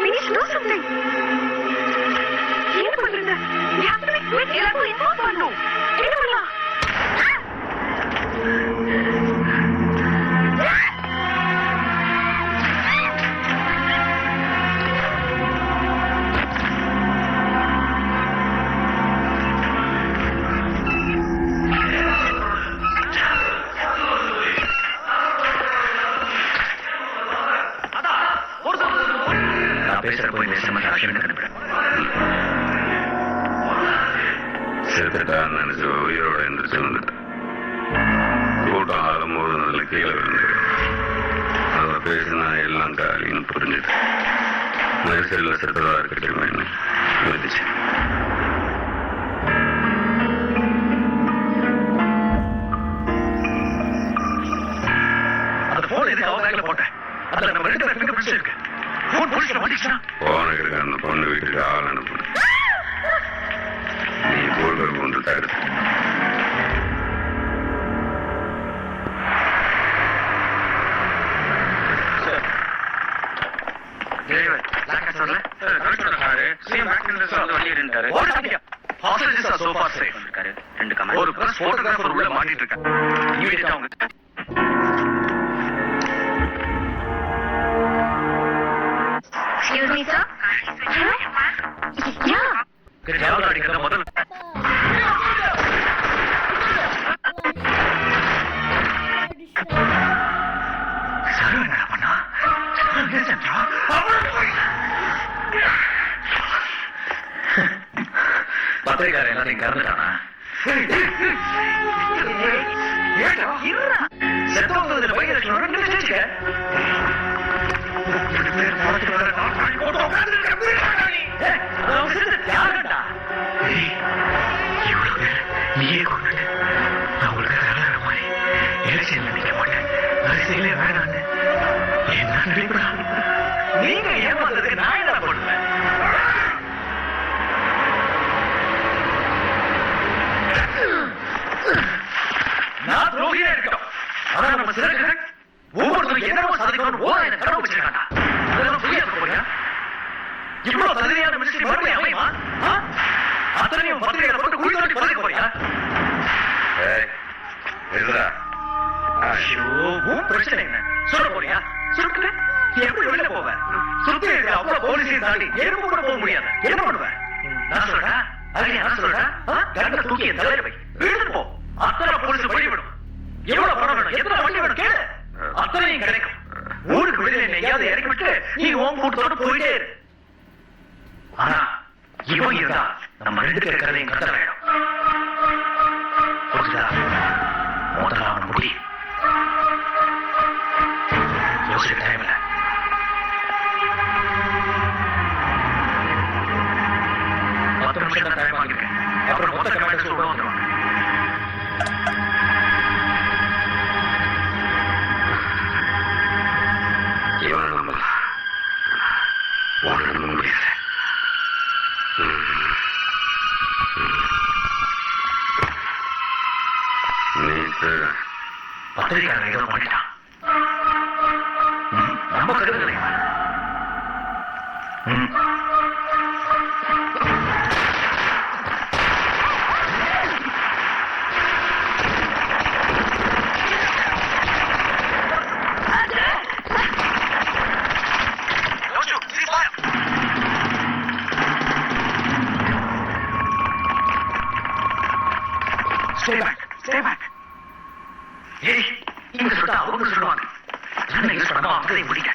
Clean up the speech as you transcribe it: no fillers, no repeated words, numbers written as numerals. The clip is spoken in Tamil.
We need to do something. என்ன பண்றது? We have to be quick. எல்லாரும் இன்ஃபார்ம் பண்ணணும். என்ன பண்ணலாம்? செத்துட்டான்னு நினைச்சு உயிரோட எந்திரிச்சு வந்துட்டேன். கூட்டம் ஆளும்போது கீழே விழுந்து அவ பேசினா எல்லாம் காலின்னு புரிஞ்சுது. நெரிசலில் செத்ததா இருக்கட்டுமேன்னு விதிச்சு. போனுக்கு இருக்க அந்த பொண்ணு வீட்டுக்கு ஆள் அனுப்பு. நீ போல்வர் ஒன்று தடுத்து ஒரு பிரஸ் போட்டோகிராஃபர் உள்ள மாட்டிட்டு இருக்காங்க. Excuse me, sir? Yeah. முதல்ல பத்திரிக்காரன் எல்லாத்தையும் கறந்துட்டானா? செத்தவங்க பையன் நீயே கொண்டு நான் உங்களுக்கு நல்ல மாதிரி எலெக்ஷன்ல நிக்க மாட்டேன், அரசியலே வேணான்னு என்ன நடிப்பா? நீங்க ஏமாந்ததுக்கு நான் என்ன பண்ணுவேன்? நான் துரோகியா இருக்கட்டும், ஆனா நம்ம சிறகுகள் ஒவ்வொருத்தரும் என்னவோ சாதிக்கணும்னு ஓர என்ன கடவு வச்சிருக்காங்க. அதெல்லாம் புரியா இருக்க போறியா? இவ்வளவு தகுதியான மினிஸ்ட்ரி மறுபடியும் அமையுமா? அத்தனையும் பத்திரிகையில போட்டு குழி தோண்டி பதக்க போறியா? பிரச்சனை என்ன சொல்ல போறியா? சுருட்டு எப்படி வெளில போவ? சுத்தி இருக்க அவ்வளவு போலீஸையும் தாண்டி எறும்பு கூட போக முடியாது. என்ன பண்ணுவேன்? நான் சொல்றேன், அதுக்கு நான் சொல்றேன், கரண்ட தூக்கி தலையில வை, வீடு போ. அத்தனை போலீஸ் வழிவிடும். எவ்வளவு பணம் வேணும், எத்தனை வண்டி வேணும் கேளு, அத்தனையும் கிடைக்கும். ஊருக்கு வெளியில எங்கேயாவது இறக்கி விட்டு நீ ஓம் கூட்டத்தோட போயிட்டே இரு. ஆனா இவன் இருந்தா நம்ம ரெண்டு பேர் கதையும் கட்ட வேணும். முதல்ல அவன் முடி யோசிக்க டைம் இல்ல. பத்து நிமிஷம் தான் டைம் வாங்கிருக்கேன். அப்புறம் மொத்த கமாண்டர்ஸ் உள்ள வந்துருவாங்க. இவனை நம்பலாம், உன்னை நம்ப முடியாது. பத்திரிக்காரன் ஏதோ பண்ணிட்டான். நம்ம கருதுகளை இங்க சொல்லிட்டு அவங்க சொல்லுவாங்க. என்ன யூஸ் பண்ணாம அவங்களையும் முடிக்க